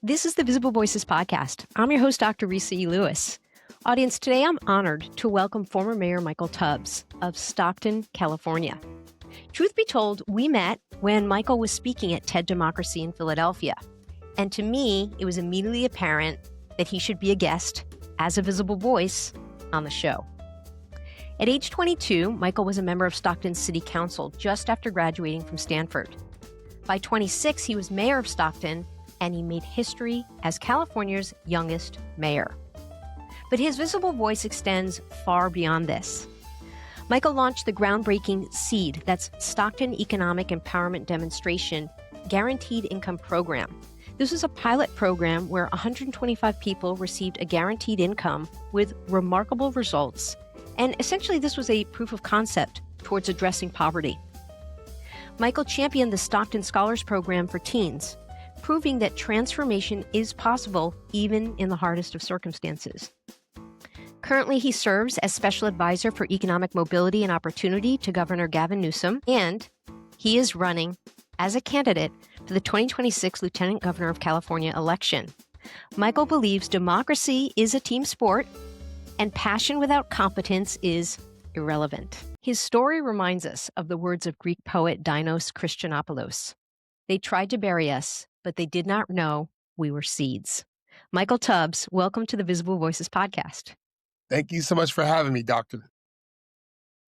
This is the Visible Voices podcast. I'm your host, Dr. Resa Lewis. Audience, today I'm honored to welcome former Mayor Michael Tubbs of Stockton, California. Truth be told, we met when Michael was speaking at TED Democracy in Philadelphia. And to me, it was immediately apparent that he should be a guest as a visible voice on the show. At age 22, Michael was a member of Stockton City Council just after graduating from Stanford. By 26, he was mayor of Stockton, and he made history as California's youngest mayor. But his visible voice extends far beyond this. Michael launched the groundbreaking SEED, that's Stockton Economic Empowerment Demonstration, Guaranteed Income Program. This was a pilot program where 125 people received a guaranteed income with remarkable results. And essentially, this was a proof of concept towards addressing poverty. Michael championed the Stockton Scholars Program for teens, proving that transformation is possible even in the hardest of circumstances. Currently, he serves as Special Advisor for Economic Mobility and Opportunity to Governor Gavin Newsom, and he is running as a candidate for the 2026 Lieutenant Governor of California election. Michael believes democracy is a team sport, and passion without competence is irrelevant. His story reminds us of the words of Greek poet Dinos Christianopoulos. They tried to bury us, but they did not know we were seeds. Michael Tubbs, welcome to the Visible Voices podcast. Thank you so much for having me, Doctor.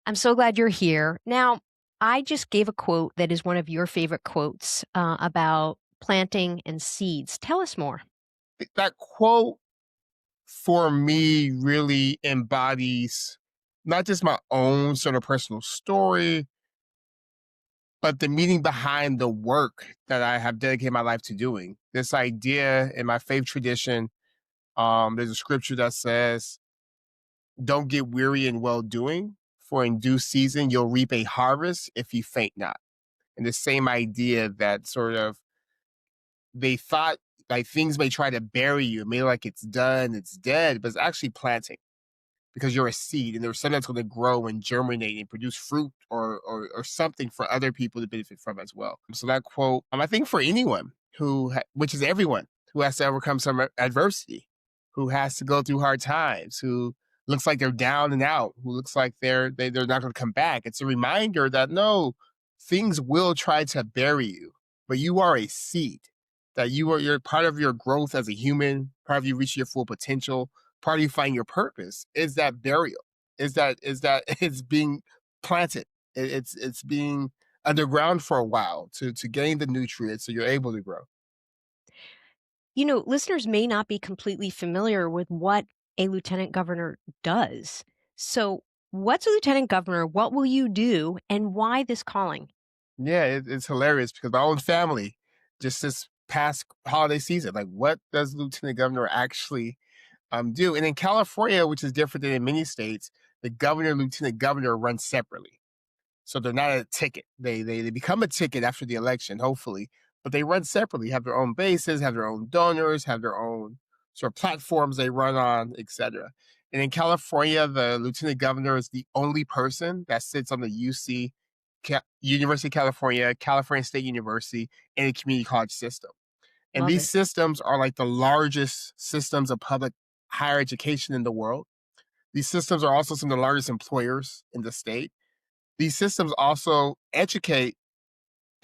I'm so glad you're here. Now, I just gave a quote that is one of your favorite quotes about planting and seeds. Tell us more. That quote for me really embodies not just my own sort of personal story, but the meaning behind the work that I have dedicated my life to doing. This idea in my faith tradition, there's a scripture that says, don't get weary in well-doing, for in due season you'll reap a harvest if you faint not. And the same idea that sort of they thought like things may try to bury you, may like it's done, it's dead, but it's actually planting because you're a seed and there's something that's going to grow and germinate and produce fruit or something for other people to benefit from as well. So that quote, I think for anyone which is everyone who has to overcome some adversity, who has to go through hard times, who looks like they're down and out, who looks like they're not going to come back. It's a reminder that no, things will try to bury you, but you are a seed. That you're part of your growth as a human, part of you reaching your full potential, part of you finding your purpose is that burial, is that it's being planted. It's being underground for a while to gain the nutrients so you're able to grow. You know, listeners may not be completely familiar with what a lieutenant governor does. So what's a lieutenant governor? What will you do? And why this calling? Yeah, it's hilarious because my own family just this past holiday season, like what does lieutenant governor actually do? And in California, which is different than in many states, the governor and lieutenant governor run separately. So they're not a ticket. They become a ticket after the election, hopefully, but they run separately, have their own bases, have their own donors, have their own sort of platforms they run on, etc. And in California, the lieutenant governor is the only person that sits on the University of California, California State University, and the community college system. And these systems are like the largest systems of public higher education in the world. These systems are also some of the largest employers in the state. These systems also educate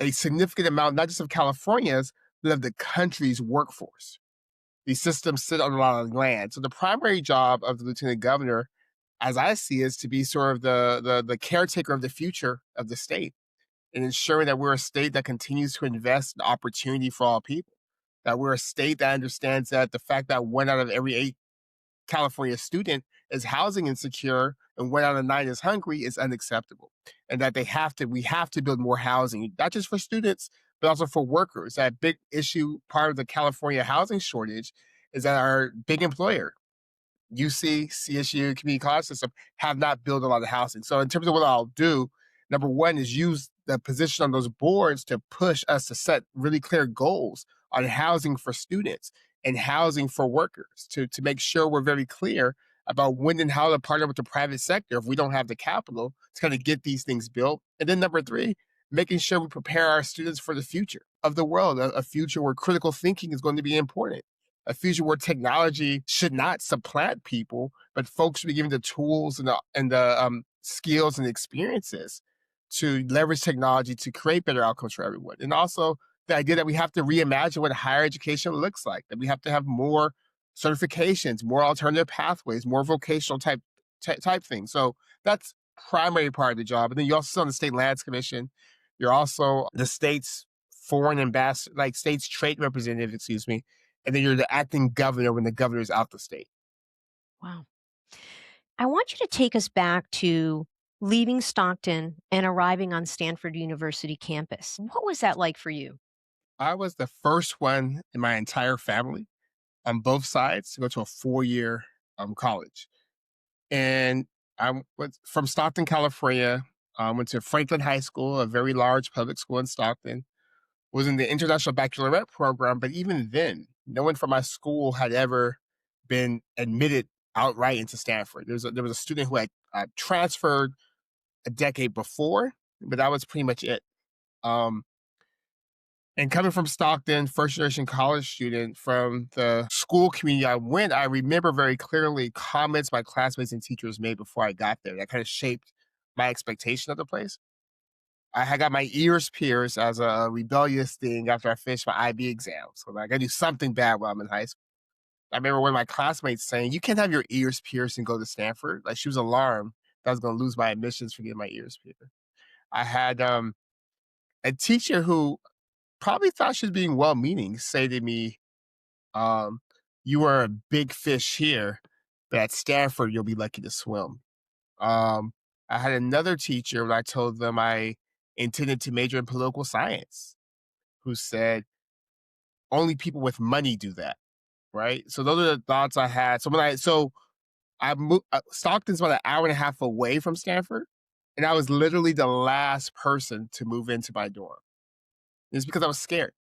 a significant amount, not just of California's, but of the country's workforce. These systems sit on a lot of land. So the primary job of the lieutenant governor, as I see, is to be sort of the caretaker of the future of the state and ensuring that we're a state that continues to invest in opportunity for all people, that we're a state that understands that the fact that 1 out of every 8 California student is housing insecure and 1 out of 9 is hungry is unacceptable. And that we have to build more housing, not just for students, but also for workers. That big issue, part of the California housing shortage is that our big employer, UC, CSU, community college system, have not built a lot of housing. So in terms of what I'll do, number one is use the position on those boards to push us to set really clear goals on housing for students and housing for workers to make sure we're very clear about when and how to partner with the private sector if we don't have the capital to kind of get these things built. And then number three, making sure we prepare our students for the future. of the world, a future where critical thinking is going to be important, a future where technology should not supplant people, but folks should be given the tools and the skills and experiences to leverage technology to create better outcomes for everyone. And also the idea that we have to reimagine what higher education looks like, that we have to have more certifications, more alternative pathways, more vocational type things. So that's primary part of the job. And then you also sit on the State Lands Commission. You're also the state's foreign ambassador, like state's trade representative, excuse me. And then you're the acting governor when the governor's out the state. Wow. I want you to take us back to leaving Stockton and arriving on Stanford University campus. What was that like for you? I was the first one in my entire family on both sides to go to a 4-year college. And I was from Stockton, California. Went to Franklin High School, a very large public school in Stockton. Was in the International Baccalaureate program, but even then, no one from my school had ever been admitted outright into Stanford. There was a student who had transferred a decade before, but that was pretty much it. And coming from Stockton, first generation college student from the school community I remember very clearly comments my classmates and teachers made before I got there that kind of shaped my expectation of the place. I had got my ears pierced as a rebellious thing after I finished my IB exam. So like I do something bad while I'm in high school. I remember one of my classmates saying, "You can't have your ears pierced and go to Stanford." Like she was alarmed that I was going to lose my admissions for getting my ears pierced. I had a teacher who probably thought she was being well-meaning say to me, um, "You are a big fish here, but at Stanford you'll be lucky to swim." Um, I had another teacher when I told them I intended to major in political science, who said, "Only people with money do that." Right. So those are the thoughts I had. So I moved. Stockton's about an hour and a half away from Stanford, and I was literally the last person to move into my dorm. It's because I was scared.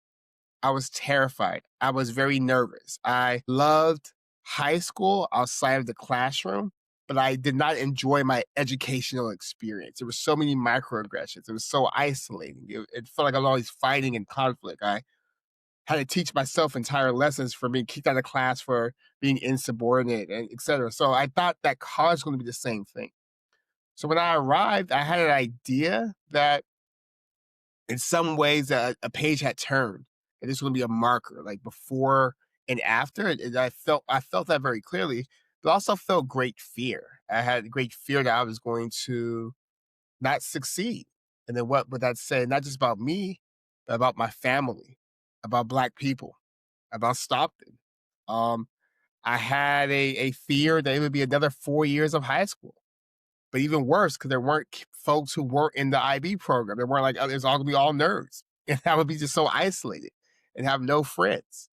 I was terrified. I was very nervous. I loved high school outside of the classroom, but I did not enjoy my educational experience. There were so many microaggressions. It was so isolating. It felt like I was always fighting and conflict. I had to teach myself entire lessons for being kicked out of class for being insubordinate and et cetera. So I thought that college was going to be the same thing. So when I arrived, I had an idea that in some ways a page had turned and this was going to be a marker, like before and after. I felt that very clearly, but also felt great fear. I had great fear that I was going to not succeed. And then what would that say? Not just about me, but about my family, about Black people, about Stockton. Um, I had a fear that it would be another 4 years of high school. But even worse, because there weren't folks who weren't in the IB program. They weren't like, oh, it's all gonna be all nerds. And I would be just so isolated and have no friends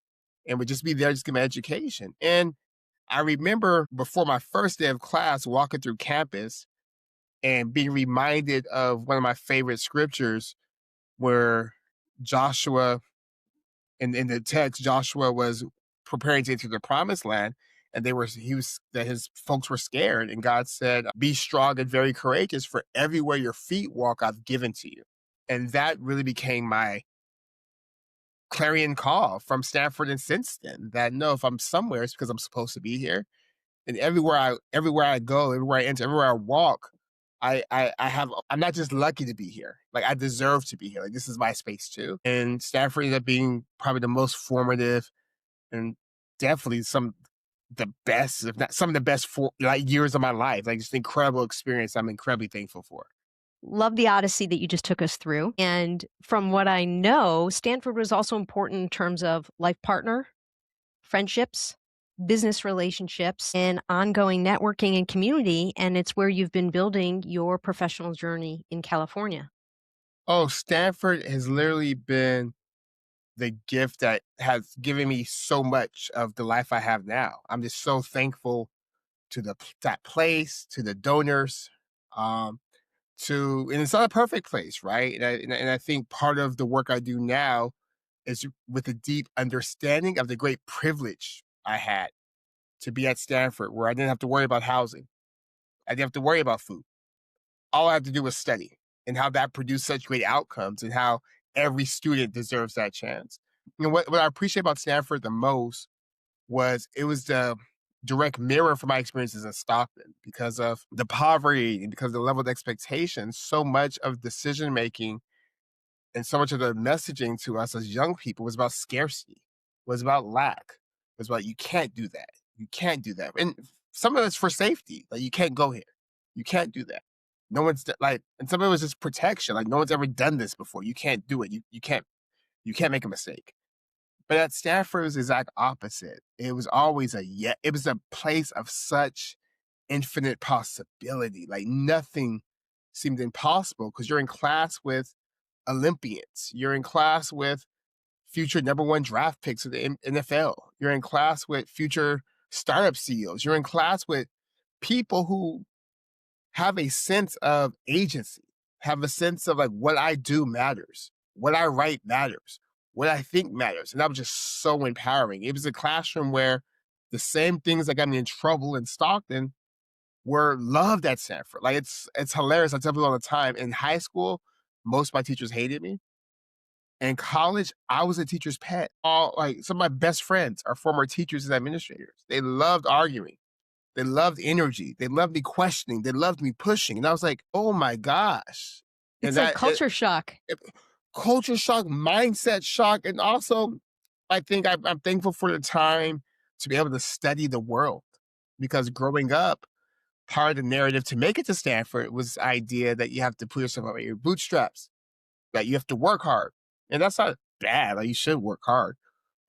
and would just be there just give my education. And I remember before my first day of class, walking through campus and being reminded of one of my favorite scriptures where Joshua, in the text, Joshua was preparing to enter the promised land, and his folks were scared. And God said, "Be strong and very courageous, for everywhere your feet walk, I've given to you." And that really became my clarion call from Stanford and since then, that no, if I'm somewhere, it's because I'm supposed to be here. And everywhere I go, everywhere I enter, everywhere I walk, I'm not just lucky to be here. Like I deserve to be here. Like this is my space too. And Stanford ended up being probably the most formative and definitely the best, if not some of the best years of my life. Like just incredible experience I'm incredibly thankful for. Love the odyssey that you just took us through. And from what I know, Stanford was also important in terms of life partner, friendships, business relationships, and ongoing networking and community. And it's where you've been building your professional journey in California. Oh, Stanford has literally been the gift that has given me so much of the life I have now. I'm just so thankful to that place, to the donors, um, and it's not a perfect place, right? And I think part of the work I do now is with a deep understanding of the great privilege I had to be at Stanford, where I didn't have to worry about housing. I didn't have to worry about food. All I had to do was study, and how that produced such great outcomes, and how every student deserves that chance. You know, what I appreciate about Stanford the most was it was the direct mirror for my experiences in Stockton because of the poverty and because of the level of expectation. So much of decision making and so much of the messaging to us as young people was about scarcity, was about lack, was about you can't do that, you can't do that, and some of it's for safety, like you can't go here, you can't do that. No one's like, and some of it was just protection, like no one's ever done this before. You can't do it. You can't make a mistake. But at Stanford, it was the exact opposite. It was always it was a place of such infinite possibility. Like nothing seemed impossible because you're in class with Olympians. You're in class with future number one draft picks of the NFL. You're in class with future startup CEOs. You're in class with people who have a sense of agency, have a sense of like what I do matters, what I write matters, what I think matters. And that was just so empowering. It was a classroom where the same things that got me in trouble in Stockton were loved at Stanford. Like it's hilarious. I tell people all the time. In high school, most of my teachers hated me. In college, I was a teacher's pet. All like some of my best friends are former teachers and administrators. They loved arguing. They loved energy. They loved me questioning. They loved me pushing. And I was like, oh my gosh. It's like culture shock. Culture shock, mindset shock. And also, I think I'm thankful for the time to be able to study the world. Because growing up, part of the narrative to make it to Stanford was the idea that you have to pull yourself up by your bootstraps, that you have to work hard. And that's not bad. Like you should work hard.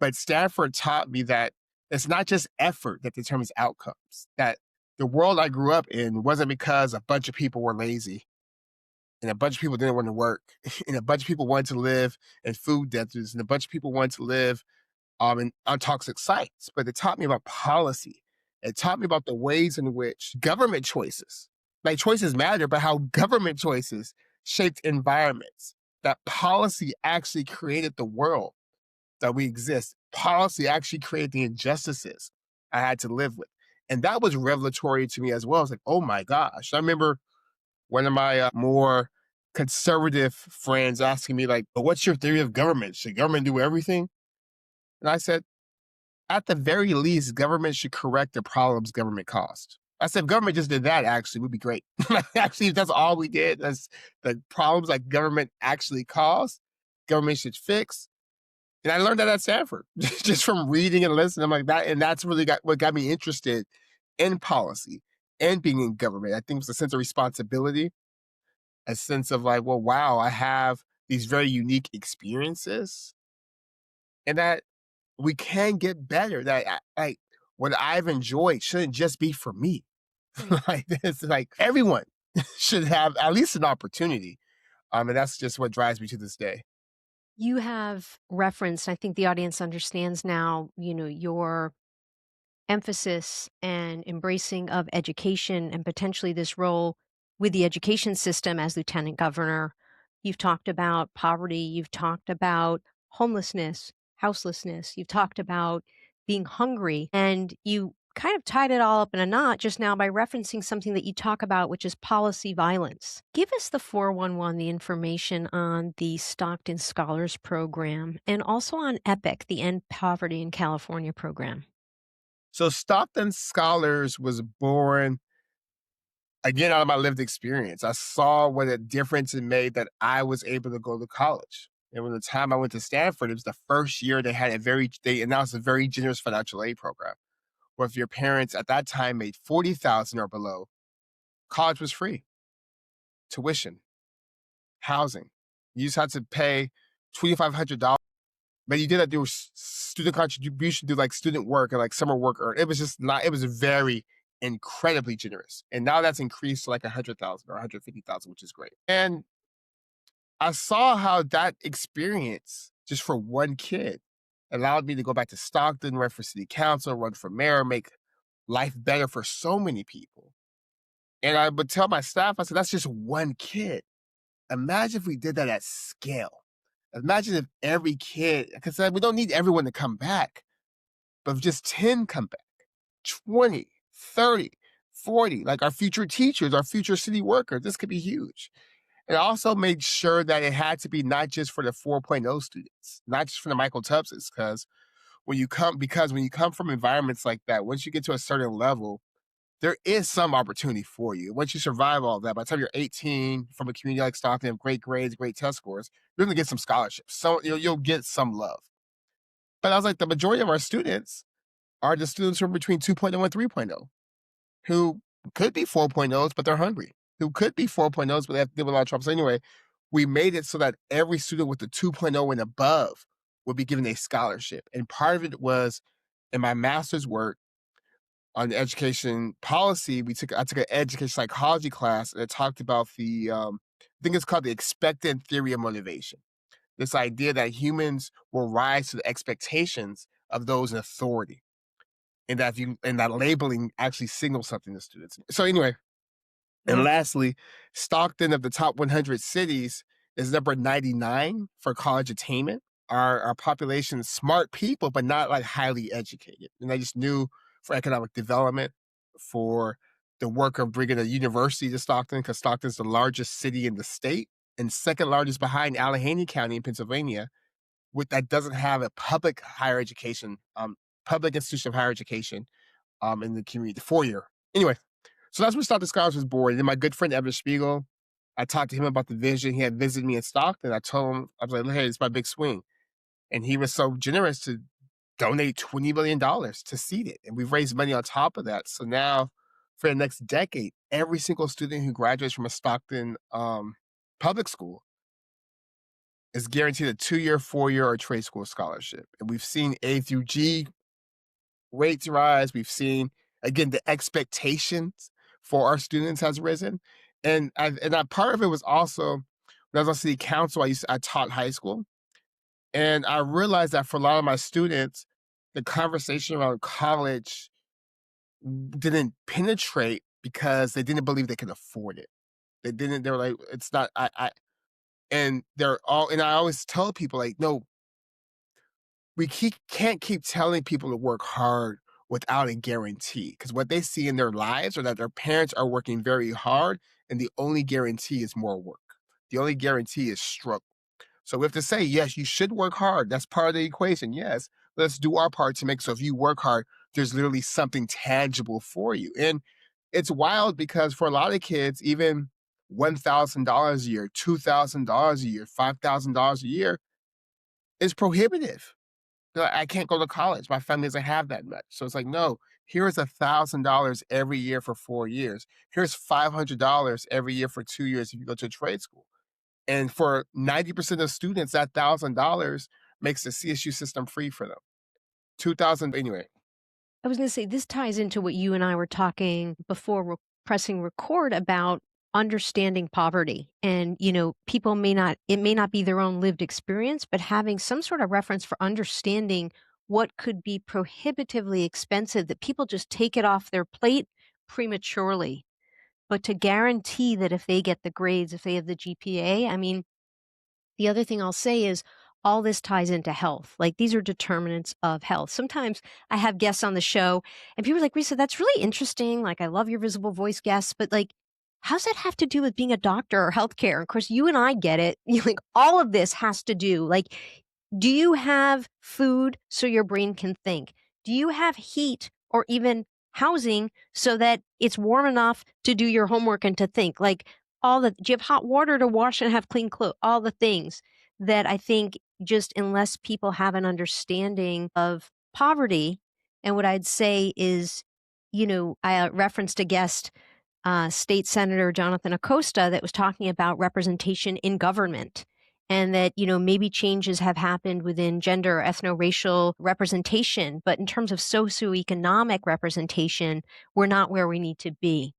But Stanford taught me that it's not just effort that determines outcomes, that the world I grew up in wasn't because a bunch of people were lazy and a bunch of people didn't want to work and a bunch of people wanted to live in food deserts and a bunch of people wanted to live on toxic sites. But it taught me about policy. It taught me about the ways in which government choices, like choices matter, but how government choices shaped environments, that policy actually created the world that we exist. Policy actually created the injustices I had to live with. And that was revelatory to me as well. I was like, oh my gosh. I remember one of my more conservative friends asking me like, but what's your theory of government? Should government do everything? And I said, at the very least, government should correct the problems government caused. I said, if government just did that, actually, would be great. Actually, if that's all we did, that's the problems like government actually caused, government should fix. And I learned that at Stanford, just from reading and listening. I'm like that, and that's really what got me interested in policy and being in government. I think it was a sense of responsibility, a sense of like, well, wow, I have these very unique experiences, and that we can get better. That like what I've enjoyed shouldn't just be for me. Like this, like everyone should have at least an opportunity. And that's just what drives me to this day. You have referenced, I think the audience understands now, your emphasis and embracing of education and potentially this role with the education system as lieutenant governor. You've talked about poverty. You've talked about homelessness, houselessness. You've talked about being hungry, and you kind of tied it all up in a knot just now by referencing something that you talk about, which is policy violence. Give us the 411, the information on the Stockton Scholars Program, and also on EPIC, the End Poverty in California program. So Stockton Scholars was born, again, out of my lived experience. I saw what a difference it made that I was able to go to college. And when the time I went to Stanford, it was the first year they announced a very generous financial aid program, where if your parents at that time made $40,000 or below, college was free. Tuition, housing. You just had to pay $2,500. But you did that through student contribution, through like student work or like summer work. Or it was just not, it was very incredibly generous. And now that's increased to like 100,000 or 150,000, which is great. And I saw how that experience, just for one kid, allowed me to go back to Stockton, run for city council, run for mayor, make life better for so many people. And I would tell my staff, I said, that's just one kid. Imagine if we did that at scale. Imagine if every kid, because we don't need everyone to come back, but if just 10 come back, 20, 30, 40, like our future teachers, our future city workers, this could be huge. It also made sure that it had to be not just for the 4.0 students, not just for the Michael Tubbses, because when you come from environments like that, once you get to a certain level, there is some opportunity for you. Once you survive all that, by the time you're 18, from a community like Stockton, have great grades, great test scores, you're going to get some scholarships. So you'll get some love. But I was like, the majority of our students are the students who are between 2.0 and 3.0, who could be 4.0s, but they're hungry, who could be 4.0s, but they have to deal with a lot of trouble. So anyway, we made it so that every student with the 2.0 and above would be given a scholarship. And part of it was in my master's work on education policy, I took an education psychology class, and it talked about I think it's called the expectant theory of motivation. This idea that humans will rise to the expectations of those in authority, and that labeling actually signals something to students. So anyway, and Yeah. lastly, Stockton, of the top 100 cities, is number 99 for college attainment. Our population is smart people, but not like highly educated. And I just knew for economic development, for the work of bringing a university to Stockton, because Stockton's the largest city in the state and second largest behind Allegheny County in Pennsylvania, that doesn't have a public higher education, public institution of higher education in the community, the 4-year. Anyway, so that's when Stockton Scholars was born. And then my good friend Evan Spiegel, I talked to him about the vision. He had visited me in Stockton. I told him, I was like, hey, it's my big swing. And he was so generous to donate $20 million to seed it. And we've raised money on top of that. So now for the next decade, every single student who graduates from a Stockton public school is guaranteed a 2-year, 4-year, or trade school scholarship. And we've seen A through G rates rise. We've seen, again, the expectations for our students has risen. And part of it was also, when I was on city council, I taught high school. And I realized that for a lot of my students, the conversation around college didn't penetrate because they didn't believe they could afford it. They were like, it's not, and I always tell people, like, no, can't keep telling people to work hard without a guarantee, because what they see in their lives are that their parents are working very hard, and the only guarantee is more work. The only guarantee is struggle. So we have to say, yes, you should work hard. That's part of the equation. Yes, let's do our part to make so if you work hard, there's literally something tangible for you. And it's wild because for a lot of kids, even $1,000 a year, $2,000 a year, $5,000 a year is prohibitive. I can't go to college. My family doesn't have that much. So it's like, no, here's $1,000 every year for 4 years. Here's $500 every year for 2 years if you go to a trade school. And for 90% of students, that $1,000 makes the CSU system free for them. 2,000 anyway. I was going to say, this ties into what you and I were talking before pressing record about understanding poverty. And, people it may not be their own lived experience, but having some sort of reference for understanding what could be prohibitively expensive, that people just take it off their plate prematurely. But to guarantee that if they get the grades, if they have the GPA, I mean, the other thing I'll say is all this ties into health. Like, these are determinants of health. Sometimes I have guests on the show and people are like, Resa, that's really interesting. Like, I love your visible voice guests, but like, how's that have to do with being a doctor or healthcare? And of course, you and I get it. Like, all of this has to do, like, do you have food so your brain can think? Do you have heat or even housing so that it's warm enough to do your homework and to think? Like, do you have hot water to wash and have clean clothes? All the things that I think, just unless people have an understanding of poverty. And what I'd say is, I referenced a guest, State Senator Jonathan Acosta, that was talking about representation in government, and that, maybe changes have happened within gender or ethno-racial representation, but in terms of socioeconomic representation, we're not where we need to be.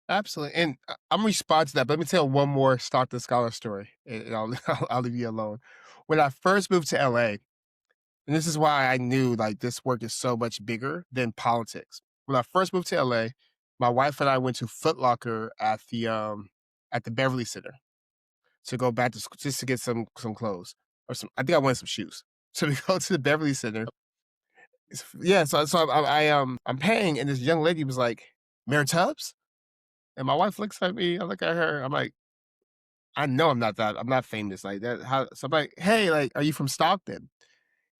Absolutely. And I'm responding to that, but let me tell one more Stockton Scholar story, and I'll leave you alone. When I first moved to LA, and this is why I knew like this work is so much bigger than politics. When I first moved to LA, my wife and I went to Foot Locker at the Beverly Center to go back to school, just to get some clothes or some. I think I wanted some shoes. So we go to the Beverly Center. Yeah, so I'm paying, and this young lady was like, "Mayor Tubbs," and my wife looks at me. I look at her. I'm like, I know I'm not famous like that. How, so I'm like, hey, like, are you from Stockton?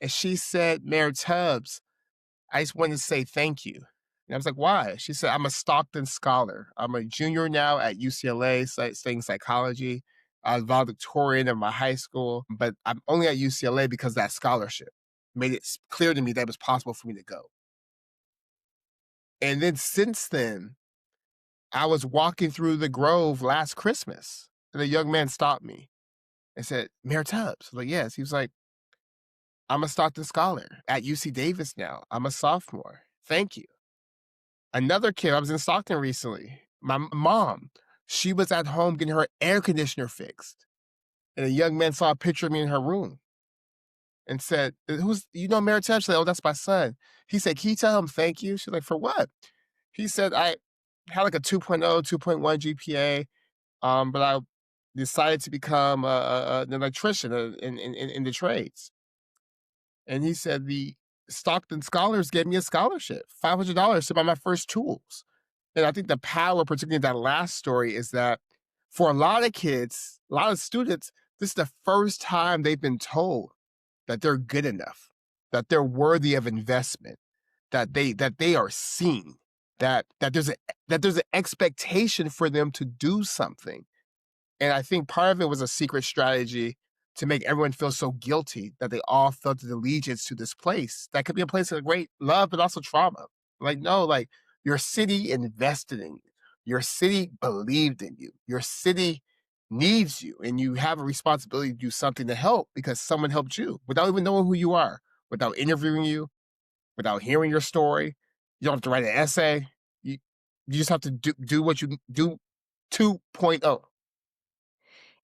And she said, Mayor Tubbs, I just wanted to say thank you. And I was like, why? She said, I'm a Stockton scholar. I'm a junior now at UCLA studying psychology. I was valedictorian in my high school, but I'm only at UCLA because of that scholarship made it clear to me that it was possible for me to go. And then since then, I was walking through the Grove last Christmas, and a young man stopped me and said, Mayor Tubbs. I was like, yes. He was like, I'm a Stockton scholar at UC Davis now. I'm a sophomore. Thank you. Another kid, I was in Stockton recently. My mom, she was at home getting her air conditioner fixed. And a young man saw a picture of me in her room and said, who's, you know, Mayor Tubbs? She said, oh, that's my son. He said, can you tell him thank you? She's like, for what? He said, I had like a 2.0, 2.1 GPA, but I decided to become an electrician in the trades. And he said, the Stockton Scholars gave me a scholarship, $500 to buy my first tools. And I think the power, particularly in that last story, is that for a lot of kids, a lot of students, this is the first time they've been told that they're good enough, that they're worthy of investment, that they are seen, that there's an expectation for them to do something. And I think part of it was a secret strategy to make everyone feel so guilty that they all felt an allegiance to this place. That could be a place of great love, but also trauma. Like, no, like your city invested in you. Your city believed in you. Your city needs you, and you have a responsibility to do something to help because someone helped you without even knowing who you are, without interviewing you, without hearing your story. You don't have to write an essay. You just have to do what you do 2.0.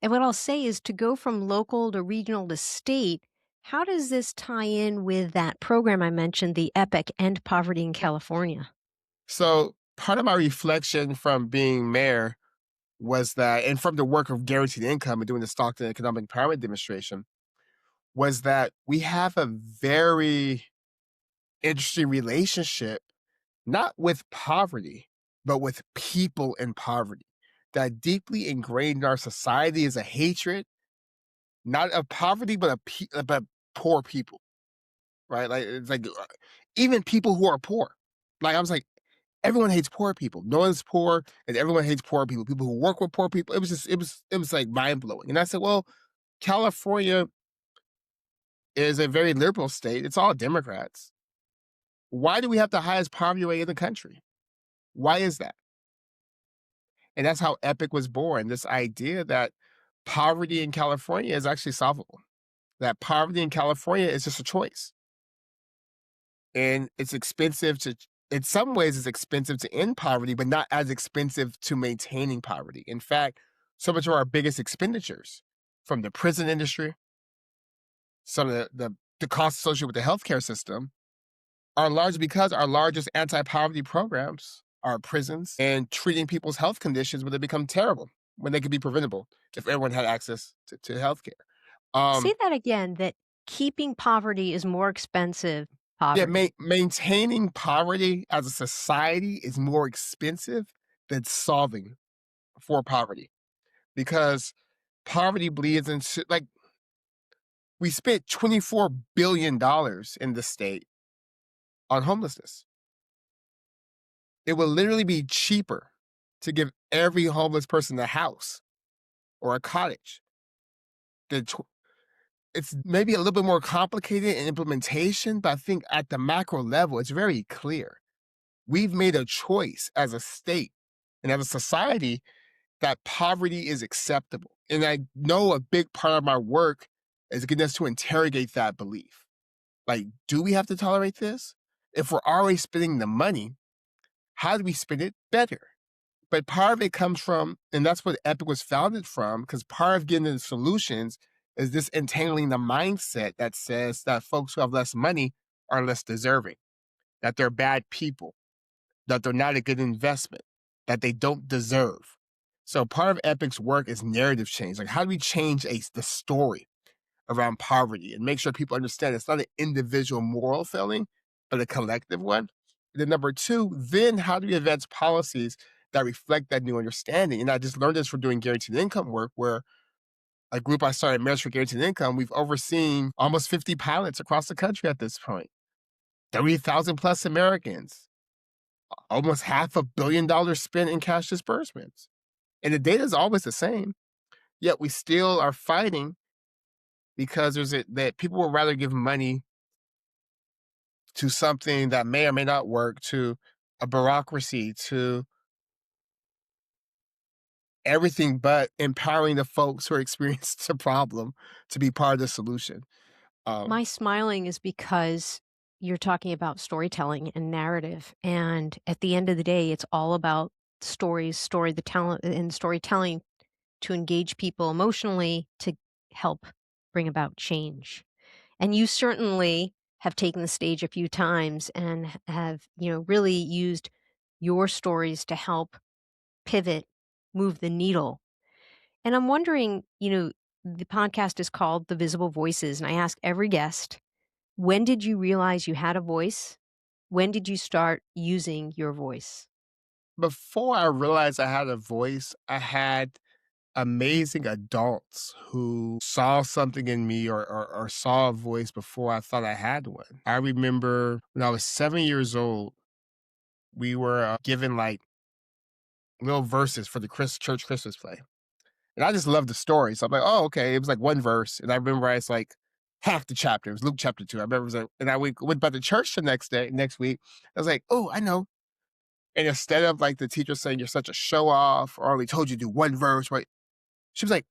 And what I'll say is to go from local to regional to state, how does this tie in with that program I mentioned, the EPIC, End Poverty in California? So part of my reflection from being mayor was that, and from the work of guaranteed income and doing the Stockton Economic Empowerment Demonstration, was that we have a very interesting relationship, not with poverty, but with people in poverty. That deeply ingrained in our society is a hatred, not of poverty, but of poor people, right? Like, it's like, even people who are poor. Like, I was like, everyone hates poor people. No one's poor, and everyone hates poor people. People who work with poor people. It was like mind blowing. And I said, well, California is a very liberal state. It's all Democrats. Why do we have the highest poverty rate in the country? Why is that? And that's how EPIC was born. This idea that poverty in California is actually solvable. That poverty in California is just a choice. And it's expensive to, in some ways, it's expensive to end poverty, but not as expensive to maintaining poverty. In fact, so much of our biggest expenditures, from the prison industry, some of the costs associated with the healthcare system, are largely because our largest anti-poverty programs are prisons and treating people's health conditions when they become terrible, when they could be preventable if everyone had access to healthcare. Say that again, that keeping poverty is more expensive. Yeah, Poverty. maintaining poverty as a society is more expensive than solving for poverty, because poverty bleeds into, like, we spent $24 billion in the state on homelessness. It would literally be cheaper to give every homeless person a house or a cottage. It's maybe a little bit more complicated in implementation, but I think at the macro level, it's very clear. We've made a choice as a state and as a society that poverty is acceptable. And I know a big part of my work is getting us to interrogate that belief. Like, do we have to tolerate this? If we're already spending the money, how do we spend it better? But part of it comes from, and that's what EPIC was founded from, because part of getting the solutions is this entangling the mindset that says that folks who have less money are less deserving, that they're bad people, that they're not a good investment, that they don't deserve. So part of EPIC's work is narrative change. Like, how do we change the story around poverty and make sure people understand it's not an individual moral failing, but a collective one? And then number two, then how do we advance policies that reflect that new understanding? And I just learned this from doing guaranteed income work, where a group I started, Marriage for Guaranteed Income, we've overseen almost 50 pilots across the country at this point. 30,000 plus Americans, almost $500 million spent in cash disbursements. And the data is always the same, yet we still are fighting because that people would rather give money to something that may or may not work, to a bureaucracy, to everything but empowering the folks who are experiencing the problem to be part of the solution. My smiling is because you're talking about storytelling and narrative. And at the end of the day, it's all about the talent and storytelling to engage people emotionally to help bring about change. And you certainly have taken the stage a few times and have, really used your stories to help pivot, move the needle. And I'm wondering, the podcast is called The Visible Voices, and I ask every guest, when did you realize you had a voice? When did you start using your voice? Before I realized I had a voice, I had amazing adults who saw something in me or saw a voice before I thought I had one. I remember when I was 7 years old, we were given like little verses for the church Christmas play. And I just loved the story. So I'm like, oh, okay. It was like one verse. And I remember it's like half the chapter. It was Luke chapter 2. I remember and I went back to church the next week. I was like, oh, I know. And instead of like the teacher saying you're such a show off or only told you to do one verse, right? She was like,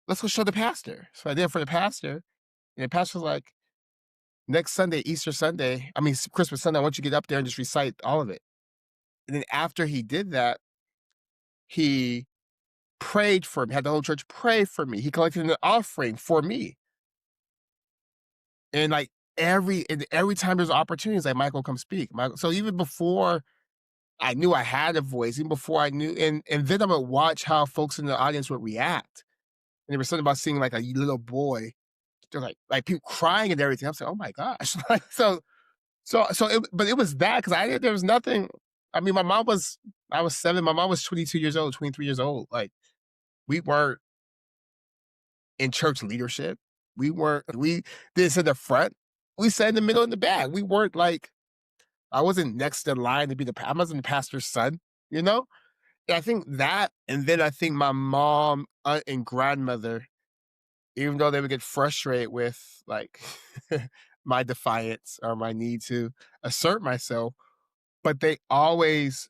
let's go show the pastor. So I did it for the pastor. And the pastor was like, next Sunday, Christmas Sunday, I want you to get up there and just recite all of it. And then after he did that, he prayed for me, had the whole church pray for me. He collected an offering for me. And like every time there's opportunities, like, Michael, come speak. Michael. So even before I knew I had a voice, even before I knew, and then I would watch how folks in the audience would react. And there was something about seeing like a little boy, they're like people crying and everything. I'm saying, oh my gosh. Like, but it was that because there was nothing. I mean, I was 7. My mom was 22 years old, 23 years old. Like, we weren't in church leadership. We didn't sit in the front. We sat in the middle and the back. We weren't like, I wasn't next in line to be I wasn't the pastor's son, you know? And I think that, and then I think my mom, aunt, and grandmother, even though they would get frustrated with like my defiance or my need to assert myself, but they always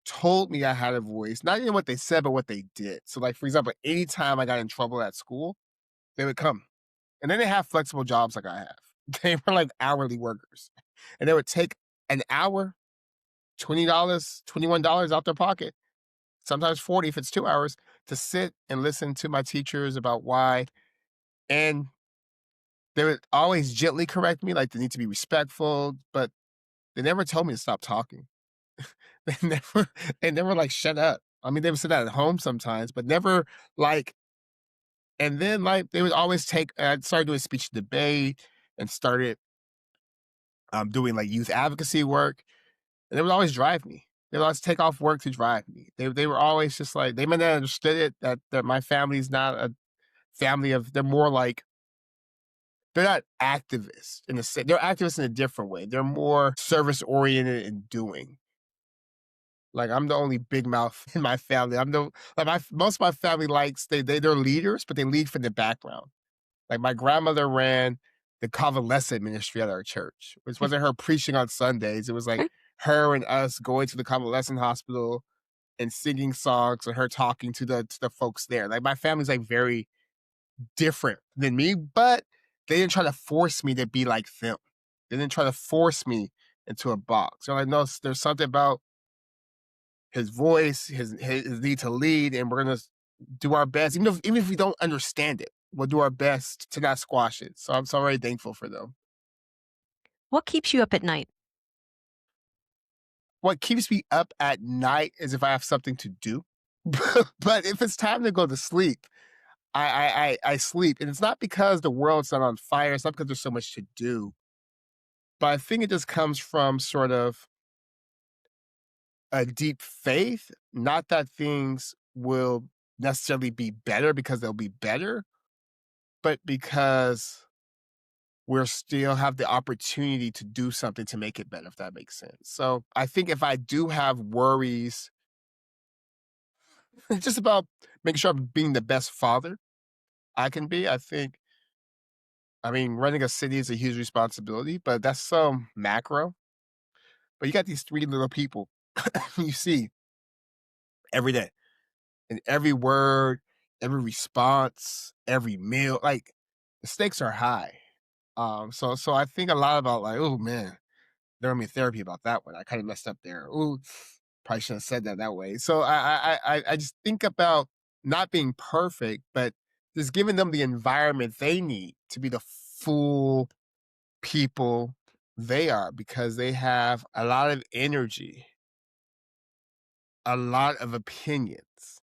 told me I had a voice, not even what they said, but what they did. So like, for example, anytime I got in trouble at school, they would come. And then they have flexible jobs like I have. They were like hourly workers. And they would take an hour, $20, $21 out their pocket, sometimes 40 if it's 2 hours, to sit and listen to my teachers about why. And they would always gently correct me, like they need to be respectful, but they never told me to stop talking. They never like shut up. I mean, they would say that at home sometimes, but never like, and then like they would always I started doing speech debate and started doing like youth advocacy work. And they would always drive me. They would always take off work to drive me. They were always just like, they might not understood it, that my family's not a family they're more like, they're not activists in the same, they're activists in a different way. They're more service oriented and doing. Like, I'm the only big mouth in my family. Most of my family they're leaders, but they lead from the background. Like, my grandmother ran the convalescent ministry at our church, which wasn't her preaching on Sundays. It was like her and us going to the convalescent hospital and singing songs and her talking to the folks there. Like, my family's like very different than me, but they didn't try to force me to be like them. They didn't try to force me into a box. They're like, no, there's something about his voice, his need to lead, and we're gonna do our best, even if we don't understand it. We'll do our best to not squash it. So I'm so very thankful for them. What keeps you up at night? What keeps me up at night is if I have something to do. But if it's time to go to sleep, I sleep. And it's not because the world's not on fire. It's not because there's so much to do. But I think it just comes from sort of a deep faith, not that things will necessarily be better because they'll be better, but because we'll still have the opportunity to do something to make it better, if that makes sense. So I think if I do have worries, just about making sure I'm being the best father I can be, running a city is a huge responsibility, but that's so macro. But you got these three little people you see every day, and every word, every response, every meal, like the stakes are high. So I think a lot about like, oh man, they're gonna be therapy about that one. I kind of messed up there. Ooh, probably shouldn't have said that way. So I just think about not being perfect, but just giving them the environment they need to be the full people they are, because they have a lot of energy, a lot of opinions.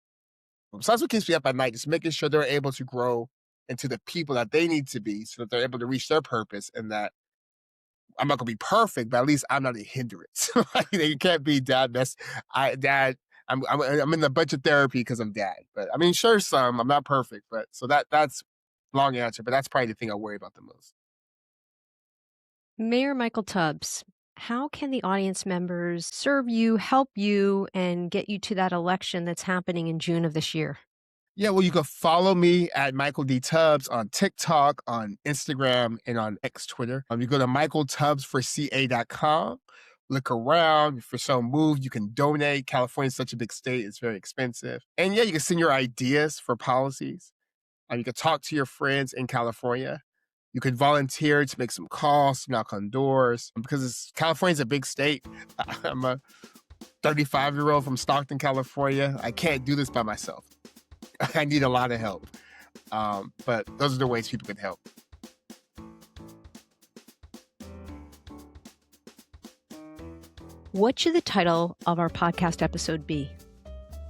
So that's what keeps me up at night, just making sure they're able to grow into the people that they need to be so that they're able to reach their purpose, and that I'm not gonna be perfect, but at least I'm not a hindrance. You can't be dad. I'm in a bunch of therapy because I'm dad. But I mean, sure, I'm not perfect, but so that's long answer. But that's probably the thing I worry about the most. Mayor Michael Tubbs, how can the audience members serve you, help you, and get you to that election that's happening in June of this year? Yeah, well, you can follow me at Michael D. Tubbs on TikTok, on Instagram, and on X Twitter. You go to michaeltubbsforca.com, look around. If you're so moved, you can donate. California's such a big state, it's very expensive. And yeah, you can send your ideas for policies. You can talk to your friends in California. You could volunteer to make some calls, to knock on doors, because California's a big state. I'm a 35-year-old from Stockton, California. I can't do this by myself. I need a lot of help. But those are the ways people can help. What should the title of our podcast episode be?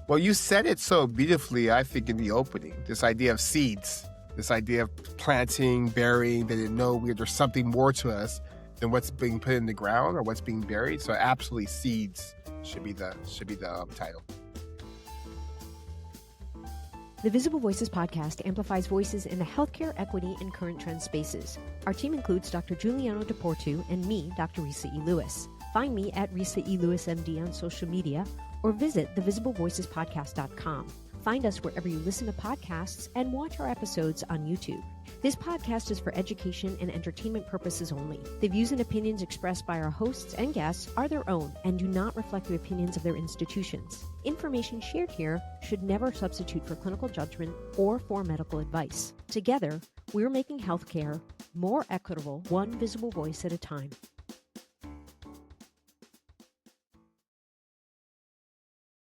Well, you said it so beautifully, I think, in the opening. This idea of seeds, this idea of planting, burying, that there's something more to us than what's being put in the ground or what's being buried. So absolutely, seeds should be the title. The Visible Voices podcast amplifies voices in the healthcare, equity, and current trend spaces. Our team includes Dr. Giuliano DePortu and me, Dr. Resa E. Lewis. Find me at Resa E. Lewis MD on social media, or visit thevisiblevoicespodcast.com. Find us wherever you listen to podcasts and watch our episodes on YouTube. This podcast is for education and entertainment purposes only. The views and opinions expressed by our hosts and guests are their own and do not reflect the opinions of their institutions. Information shared here should never substitute for clinical judgment or for medical advice. Together, we're making healthcare more equitable, one visible voice at a time.